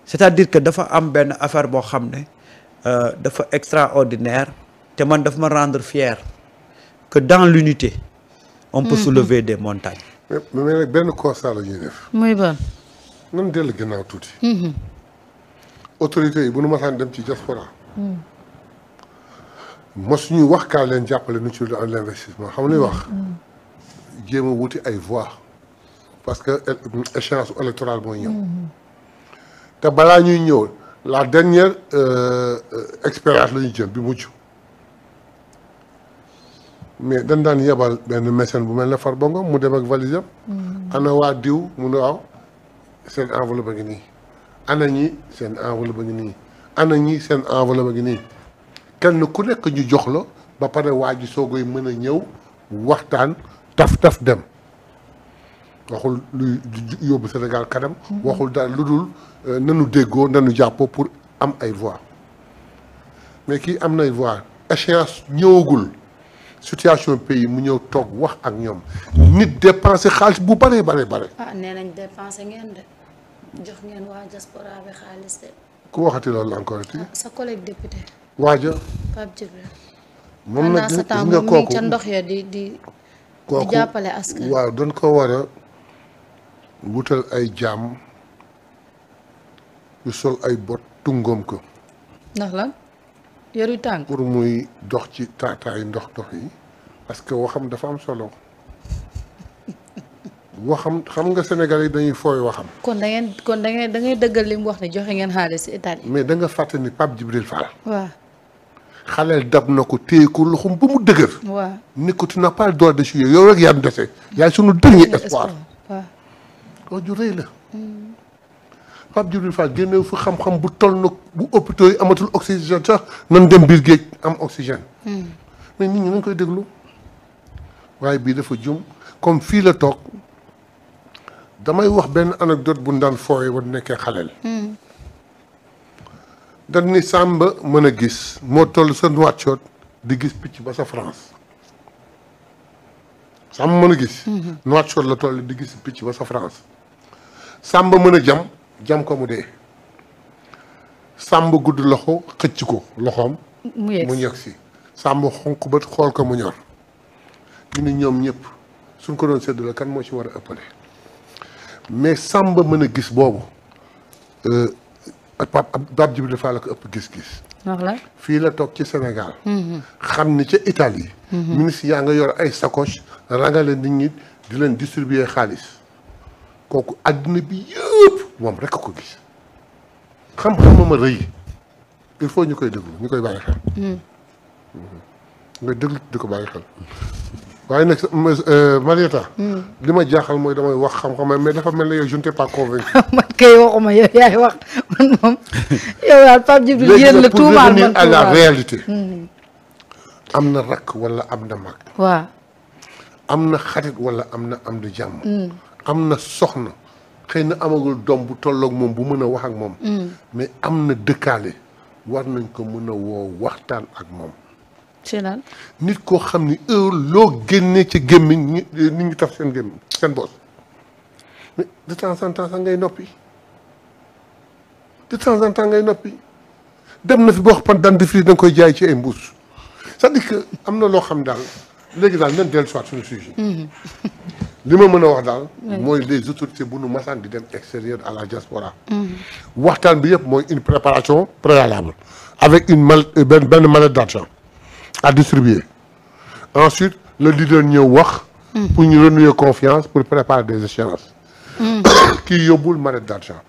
c'est-à-dire que dafa am benn affaire boo xam ne dafa extraordinaire te man daf ma rendre fier que dans l'unité on peut soulever des montagnes. mais nag benn constat la ñuy def. muy ban. nan dellu ginnaaw tuuti. autorités yi bu nu masaan dem ci diaspora. mosuñu wax kaa leen jàppale nu ci l'investissement xam nga wax. jéem a wuti ay voix parce que échéance électorale mooy ñëw. te balaa ñuy ñëw la dernière expérience la ñuy jël bi mujj mais dañ daan yebal benn mécène bu mel ne Farba Ngom mu dem ak valise am. ana waa diw mu ne waaw seen enveloppe a ngi nii. ana ñi seen enveloppe a ngi nii. ana ñi seen enveloppe a ngi nii. kenn ku nekk ñu jox la ba pare waa ji soogoy mën a ñëw waxtaan taf dem waxul luy yóbbu Sénégal kanam. waxul daal lu dul nanu déggoo nanu jàppoo pour am ay voix mais kii am nay voix échéance ñëwagul situation pays mu ñëw toog wax ak ñoom nit dépensé xaalis bu bare. ah nee nañ dépensé ngeen de jox ngeen waa diaspora bi xaalis de. ku waxati loolu encore ti sa collègue député. waaja Pape Djibril. moom nag gis nga kooku ca ndox ya di jàppale askan. waaw dañ ko war a wutal ay jaam yu sol ay bot tungoom ko. ndax lan yaru tànk. pour muy dox ci taataay ndox yi parce que waxam dafa am solo waxam xam nga Sénégalais yi dañuy fooy waxam. kon da ngay dëggal li mu wax ne joxe ngeen xaalis si Italie. mais da nga fàtte ni Pape Djibril Fall. waaw. xaleel dab na ko téye ko loxoom ba mu dëgër. waaw ni ko tu n'as pas le droit de jouer yow rek yaa nu dese. yaay sunu dernier espoir. waaw. loolu ju rëy la. Pape Djibril Fall génne fu xam-xam bu toll na bu hôpitaux yi amatul oxygène sax nan dem biir géej am oxygène. mais nit ñi nañ koy déglu waaye bii dafa jum comme fii la toog damay wax benn anecdote bu daan fooye ba nekkee xaleel. dañ ni Samba mën a gis moo toll sa Nouakchott di gis picc ba sa France Samba mën a gis. Nouakchott la toll di gis picc ba sa France. Samba mën a jam ko mu dee. Samba gudd loxo xëcc ko loxoom. mu yegg si Samba xonq ba xool ko mu ñor. ñu ni ñoom ñëpp suñ ko doon séddale kan moo ci war a ëppale. mais Samba mën a gis boobu. Pape Djibril Fall la ko ëpp gis-gis. fii la toog ci Sénégal. xam ni ca Italie. ministre yaa nga yor ay sacoche rangale nit ñi di leen distribuer xaalis kooku àdduna bi yëpp moom rek a ko gis xam-xam ma rëy il faut ñu koy déglu ñu koy bàyyi xel. nga déglu di ko bàyyi xel. waaye nag Marieta. li ma jaaxal mooy damay wax xam-xam mais dafa mel ne yow je n'étais pas convaincu. man kay waxuma yow yaay wax man moom yow daal Pape Djibril yéen la tuumaal man à la réalité. am na rakk wala am na mag. waaw. am na xarit wala am na am di jàmm. am na soxna xëy na amagul doom bu tolloog moom bu mën a wax ak moom. mais am na dëkkaale war nañ ko mën a woo waxtaan ak moom. ci lan. nit koo xam ni heure loo génnee ci gémmiñ nit ñi tax seen gémmiñ seen boos mais de temps en temps sax ngay noppi de temps en temps ngay noppi dem na fi boo wax pan daan def da nga koy jaay ci ay mbuus c'est-à-dire que am na loo xam daal léegi daal nañ dellu soit suñu sujet. li ma mën a wax daal. mooy les autorités bu nu masaan di dem extérieur à la diaspora. waxtaan bi yëpp mooy une préparation préalable avec benn mallette d'argent à distribuer. Ensuite, le leader ñëw wax. pour ñu renouer confiance pour préparer des échéances. kii yóbbul mallette d'argent.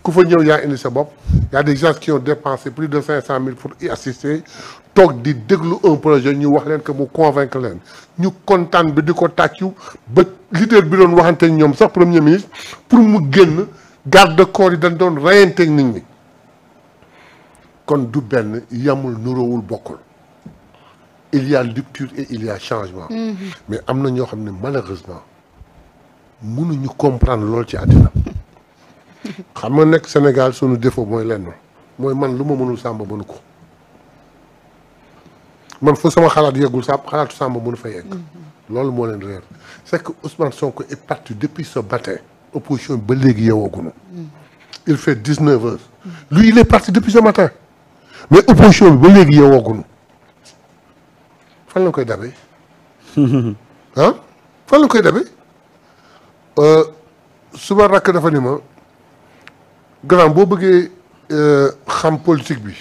ku fa ñëw yaa indi sa bopp. y a des gens qui ont dépensé plus de 500 000 pour y assister toog di déglu un projet ñu wax leen que mu convaincre leen ñu kontaan bi di ko tàccu ba leader bi doon waxante ñoom sax premier ministre pour mu génn garde corps yi dañ doon reyanteeg nit ñi. kon du benn yamul nuroowul bokkul. il y a rupture et il y a changement. mais am na ñoo xam ne malheureusement mënuñu comprendre loolu ci àddina. xam nga nekk Sénégal sunu défaut mooy lenn mooy man lu ma mënul Samba mënu ko man fu sama xalaat yeggul xalaatu Samba mënu fa yegg. loolu moo leen réer c'est que Ousmane Sonko est parti depuis ce matin opposition ba léegi yeewooguñu il fait 19 heures. Lui il est parti depuis ce matin. mais opposition bi ba léegi yow wooguñu fan la koy dabee ah fan la koy dabee suba rakk dafa ni ma grand boo bëggee xam politique bi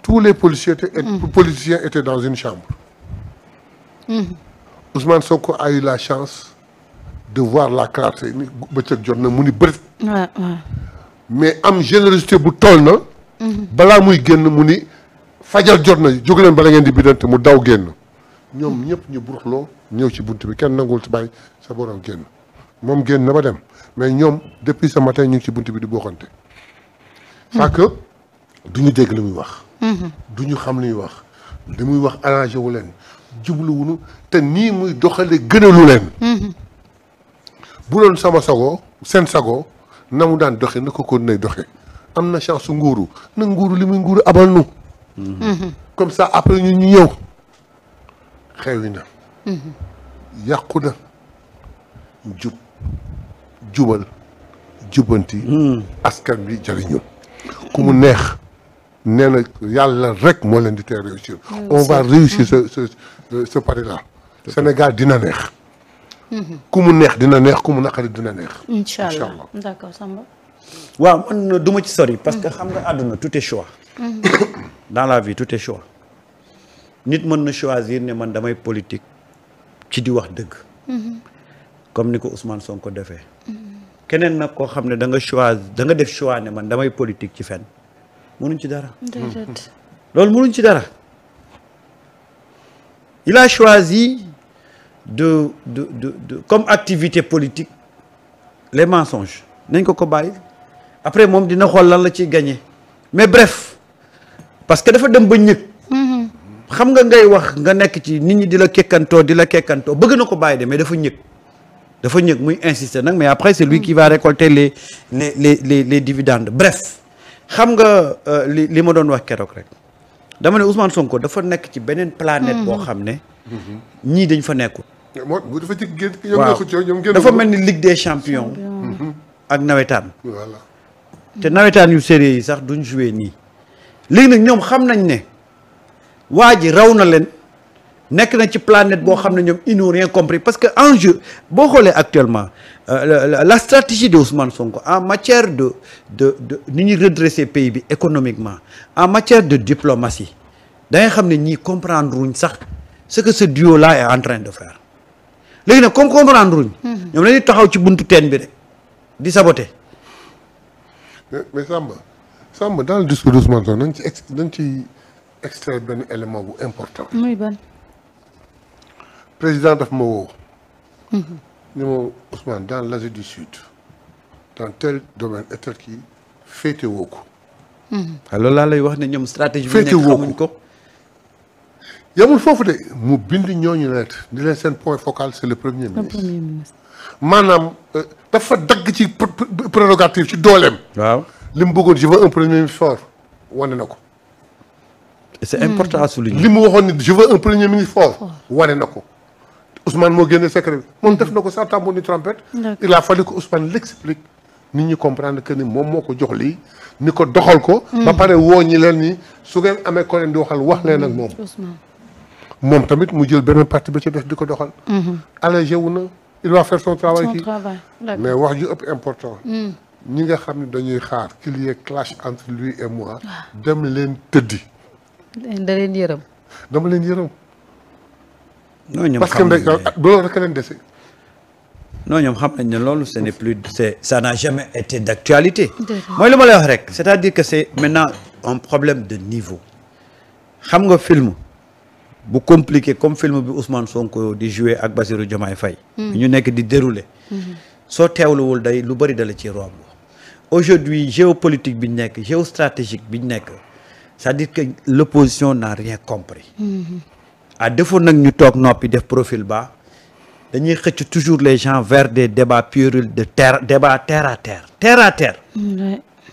tous les policiers politiciens étaient dans une chambre. Ousmane Sonko a eu la chance de voir la clarté ni bëccëg jot na mu ni bëri. mais am générosité bu toll na. balaa muy génn mu ni fajal jot na jóg leen bala ngeen di bidante mu daw génn. ñoom ñëpp ñu buruxloo ñëw ci bunt bi kenn nanguwul ci bàyyi sa borom génn moom génn na ba dem mais ñoom depuis ce matin ñu ngi ci bunt bi di bokkante. c'est que du ñu dégg li muy wax. du ñu xam li muy wax li muy wax arrangé wu leen jubluwunu te nii muy doxale gënalu leen. bu doon sama sago seen sago na mu daan doxe na ko nay doxe am na chance su nguuru na nguuru li muy nguuru abal nu. comme ça après ñu ñëw. xewi na yàqu na jubal jubanti askan bi jëriñu ku mu neex nee na yàlla rek moo leen di tee réussir on va réussir ce pari là Sénégal dina neex ku mu neex dina neex ku mu naqari dina neex inchallah d'accord Samba waaw man du ma ci sori parce que xam nga àdduna tout est choix dans la vie tout est choix nit mën na choisir ne man damay politique ci di wax dëgg comme ni ko Ousmane Sonko defee keneen nag koo xam ne da nga def choix ne man damay politique ci fen mënuñ ci dara loolu mënuñ ci dara il a choisi de comme activité politique les mensonges nañ ko bàyyi après moom dina xool lan la ciy gagné mais bref parce que dafa dem ba ñëg xam nga ngay wax nga nekk ci nit ñi di la kekkantoo bëgg na ko bàyyi de mais dafa ñëg muy insister nag mais après c'est lui qui va récolter les dividendes bref xam nga li ma doon wax keroog rek dama ne Ousmane Sonko dafa nekk ci beneen planète boo xam ne ñii dañ fa nekkul waaw dafa mel ni Ligue des champions ak nawetaan voilà te nawetaan yu sérieux yi sax duñ jouer nii léegi nag ñoom xam nañ ne waa ji raw na leen nekk na ci planète boo xam ne ñoom ils n'ont rien compris parce que enjeu boo xoolee actuellement la stratégie de Ousmane Sonko en matière de ni ñuy redresser pays bi économiquement en matière de diplomatie da ngay xam ne ñii comprendre wuñ sax ce que ce duo là est en train de faire léegi nag comme comprendre wuñ ñoom lañuy taxaw ci buntu teen bi rek di saboter. mais Samba dans le discours d'Ousmane Sonko nañ ci extrait benn élément bu important. muy ban. président daf ma woo. ni ma Ousmane dans l'Asie du Sud dans tel domaine et tel kii féete woo ko. loolu laa lay wax ne ñoom stratégie bi nekk xamuñ ko. yamul foofu de mu bind ñooñu lettre di leen seen point focal c'est le premier ministre. maanaam dafa dagg ci prérogative ci dooleem. waaw li mu bëggoon je veux un premier ministre fort wane na ko. c'est important à souligner. li mu waxoon ni je veux un premier ministre fort wane na ko Ousmane moo génne secret bi moom def na ko sans tambour ni trompette. il a fallu que Ousmane l'explique nit ñi comprendre que ni moom moo ko jox lii ni ko doxal ko. ba pare woo ñi leen ni su ngeen amee ko leen di waxal wax leen ak moom. moom tamit mu jël beneen partie ba ci def di ko doxal. allégé wu na il va faire son travail kii mais wax ju ëpp important. ñi nga xam ne dañuy xaar qu'il y ait clash entre lui et moi. dem leen tëddi. da leen yërëm. dama leen yërëm. non ñoom parce que loolu rek leen dese. non ñoom xam nañ ne loolu ce n'est plus ça n'a jamais été d'actualité. mooy li ma lay wax rek c'est-à-dire que c'est maintenant un problème de niveau. xam nga film bu compliqué comme film bi Ousmane Sonko di jouer ak Bassirou Diomaye Faye. ñu nekk di dérouler. soo teewluwul day lu bari dala ci romb. aujourd'hui géopolitique bi ñu nekk géostratégique bi ñu nekk. c'est-à-dire que l'opposition n'a rien compris. à défaut nag ñu toog noppi def profil bas dañuy xëcc toujours les gens vers des débats puérils de débat terre à terre.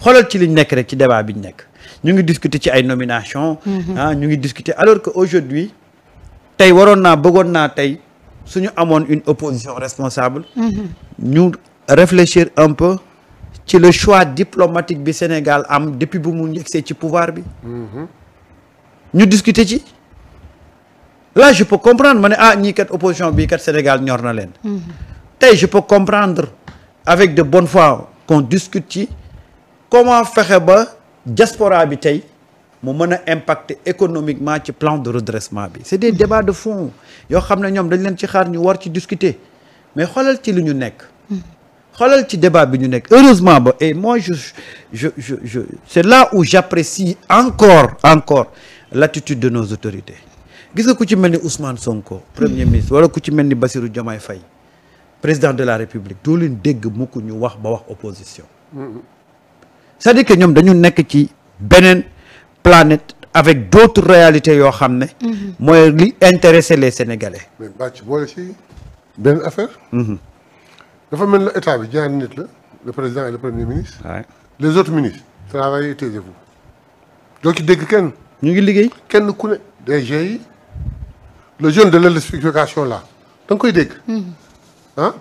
xoolal ci liñ nekk rek ci débat bi ñu nekk. ñu ngi discuter ci ay nominations. ñu ngi discuter alors que aujourd'hui tey bëggoon naa tey suñu amoon une opposition responsable. ñu réfléchir un peu ci le choix diplomatique bi Sénégal am depuis bu mu yegsee ci pouvoir bi ñu discuter ci là je peux comprendre ma ne ñii kat opposition bi kat Sénégal ñor na leen tey je peux comprendre avec de bonne foi qu'on discute ci comment fexe ba diaspora bi tey mu mën a impacter économiquement ci plan de redressement bi c'est des débats de fond yoo xam ne ñoom dañ leen ci xaar ñu war ci discuter mais xoolal ci li ñu nekk xoolal ci débat bi ñu nekk heureusement ba et moi je c'est là où j'apprécie encore l'attitude de nos autorités gis nga ku ci mel ni Ousmane Sonko premier ministre wala ku ci mel ni Bassirou Diomaye Faye président de la République doo leen dégg mukk ñu wax ba wax opposition c'est-à-dire que ñoom dañu nekk ci beneen planète avec d'autres réalités yoo xam ne mooy li intéresser les Sénégalais mais bàcc boole ci benn affaire dafa mel na état bi ñaari nit la le président et le premier ministre les autres ministres travaillez taisez-vous doo ci dégg kenn ñu ngi liggéey kenn ku ne DG yi le jeune de l'explication là da nga koy dégg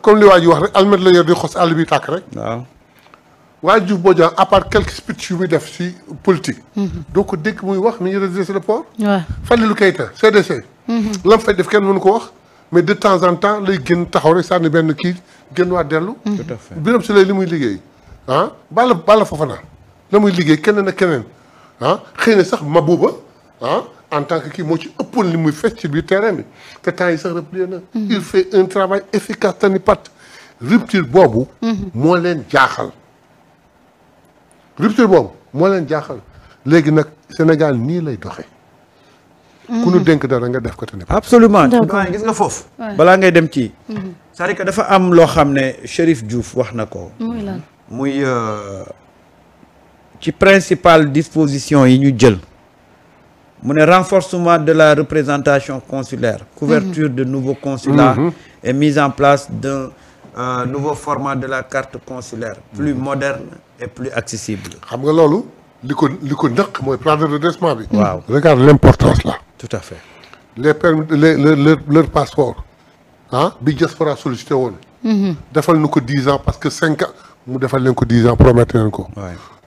comme li waa ji wax rek almet la yor di xos àll bi tàkk rek waaw waaye Diouf Bodian à part quelques speech yu muy def si politique doo ko dégg muy wax ni ñu redresser le port Fadilou Keïta CDC lam fay def kenn mënu ko wax mais de temps en temps lay génn taxaw rek sànni benn kii génn waa dellu tout à fait Birame Souleye li muy liggéey Balla Fofana la muy liggéey keneen ak keneen xëy na sax Mabouba en tant que kii moo ci ëppoon li muy fes ci biir terrain bi te temps yi sax replié na il fait un travail efficace tani pat rupture boobu moo leen jaaxal léegi nag Sénégal nii lay doxee ku nu dénk dara nga def ko tani pat absolument doyen gis nga foofu balaa ngay dem ci c'est-à-dire que dafa am loo xam ne Chérif Diouf wax na ko muy ci principale disposition yi ñu jël mu ne renforcement de la représentation consulaire couverture de nouveaux consulats et mise en place d'un nouveau format de la carte consulaire plus moderne et plus accessible xam nga loolu li ko nëq mooy plan de redressement bi waaw regarde l'importance là tout à fait les permis leur passeport bi diaspora sollicité woon defal na ko 10 ans parce que 5 ans mu defal leen ko 10 ans promettre leen ko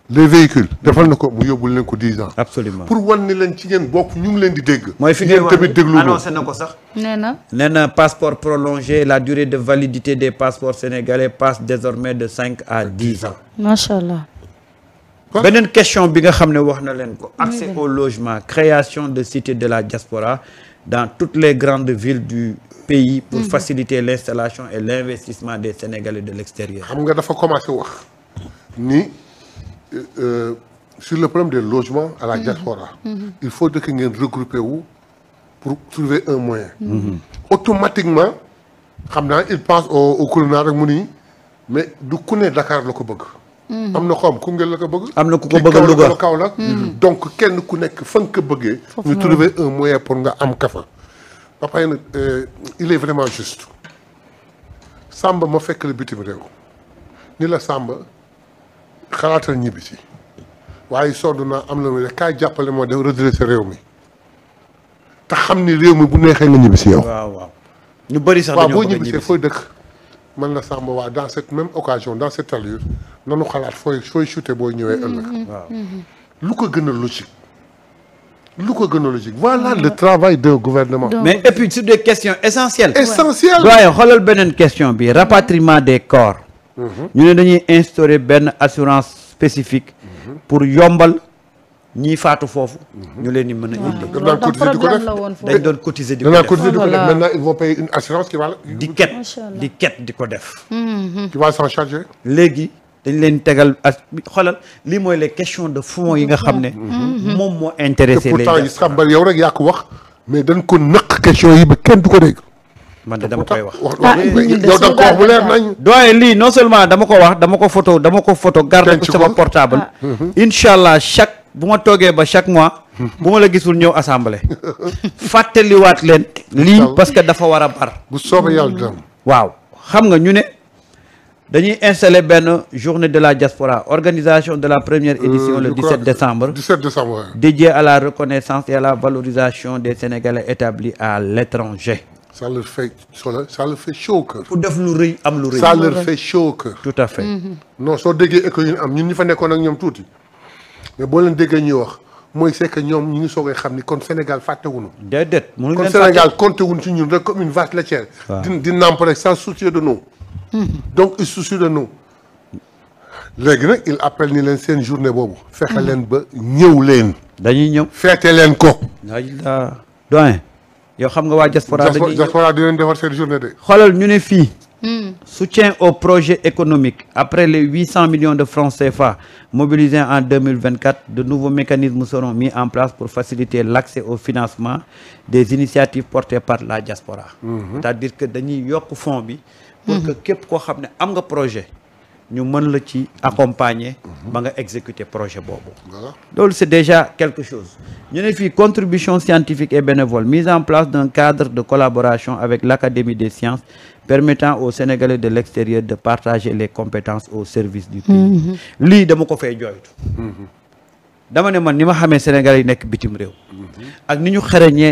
les véhicules defal na ko mu yóbbul leen ko 10 ans absolument pour wan ni leen ci ngeen bokk ñu ngi leen di dégg mooy fi ngay wax tamit déglu annoncé na ko sax nee na passeport prolongé la durée de validité des passeports sénégalais passe désormais de 5 à 10 ans macha allah beneen question bi nga xam ne wax na leen ko accès au logement création de cités de la diaspora dans toutes les grandes villes du pays pour faciliter l'installation et l'investissement des Sénégalais de l'extérieur xam nga dafa commencé wax ni sur le problème des logements à la diaspora il faut que ngeen regrouper wu pour trouver un moyen automatiquement xam naa il pense au Koulouna rek mu nii mais du ku ne Dakar la ko bëgg am na xoom Koungheul la ko bëgg am na ku ko bëgg Louga Kaolack donc kenn ku nekk fa nga ko bëggee ñu trouver un moyen pour nga am kafa ba pare nag il est vraiment juste Samba ma fekk la bitim réew ni la Samba xalaatal ñibbi si waaye sonn naa am na lu ne kaay jàppale moo def redresser réew mi te xam ni réew mi bu neexee nga ñibbi si yow. waaw ñu bëri sax waaw boo ñibbisee fooy dëkk man la Samba waa dans cette même occasion dans cette allure nanu xalaat fooy shooter booy ñëwee ëllëg. waaw lu ko gën a logique. Voilà le travail d'un gouvernement. mais et puis sur des questions essentielles. doyen xoolal beneen question bi rapatriement des corps. ñu ne dañuy instaurer benn assurance spécifique. pour yombal ñiy faatu foofu. ñu leen di mën a indi. dañ doon cotiser di ko def maintenant ils vont payer une assurance qui va. di ket di ko def. qui va s'en charger. léegi dañ leen tegal xoolal lii mooy les questions de fond yi nga xam ne. moom moo intéressé les pourtant Samba yow rek yaa ko wax mais dañ ko nëq question yi ba kenn du ko dégg. man de dama koy wax. yow da nga ko wax mu leer nañ. doyen lii non seulement dama ko wax dama ko photo garder ko sama portable. incha allah bu ma toogee ba chaque mois. bu ma la gisul ñëw assemblée. fàttaliwaat leen. lii parce que dafa war a bar. bu soobee yàlla dina waaw xam nga ñu ne dañuy installer benn journée de la diaspora organisation de la première édition le 17 décembre. 17 décembre. dédiée à la reconnaissance et à la valorisation des Sénégalais établis à l'étranger. ça leur fait chaud au cœur. pour def lu rëy am lu rëy. ça leur fait chaud au cœur. tout à fait. non soo déggee écho yi am ñun ñu fa nekkoon ak ñoom tuuti mais boo leen déggee ñuy wax mooy c'est que ñoom ñu ngi soogay xam ni kon Sénégal fàttewuñu. déedéet mënuñ kon leen Sénégal compté wuñ ci ñun rek comme une vache laitière. waaw di nàmp rek sans soucier de nous. donc il soucie de nous. léegi nag il appelle ni leen seen journée boobu. fexe leen ba ñëw leen. dañuy ñëw. feete leen ko. la doyen. yow xam nga waa diaspora dañuy ñëw diaspora di leen defar seen journée de. xoolal ñu ne fii. soutien au projet économique après les 800 millions de francs CFA mobilisés en 2024 de nouveaux mécanismes seront mis en place pour faciliter l'accès au financement des initiatives portées par la diaspora. C'est-à-dire que dañuy yokk fonds bi. pour que képp koo xam ne am nga projet. ñu mën la ci accompagner ba nga exécuter projet boobu. loolu c'est déjà quelque chose. ñu ne fii contribution scientifique et bénévole mise en place d'un cadre de collaboration avec l'Académie des sciences permettant aux Sénégalais de l'extérieur de partager les compétences au service du pays. lii dama ko fay jooytu. dama ne man ni ma xamee Sénégalais yi nekk bitim réew. ak ni ñu xarañee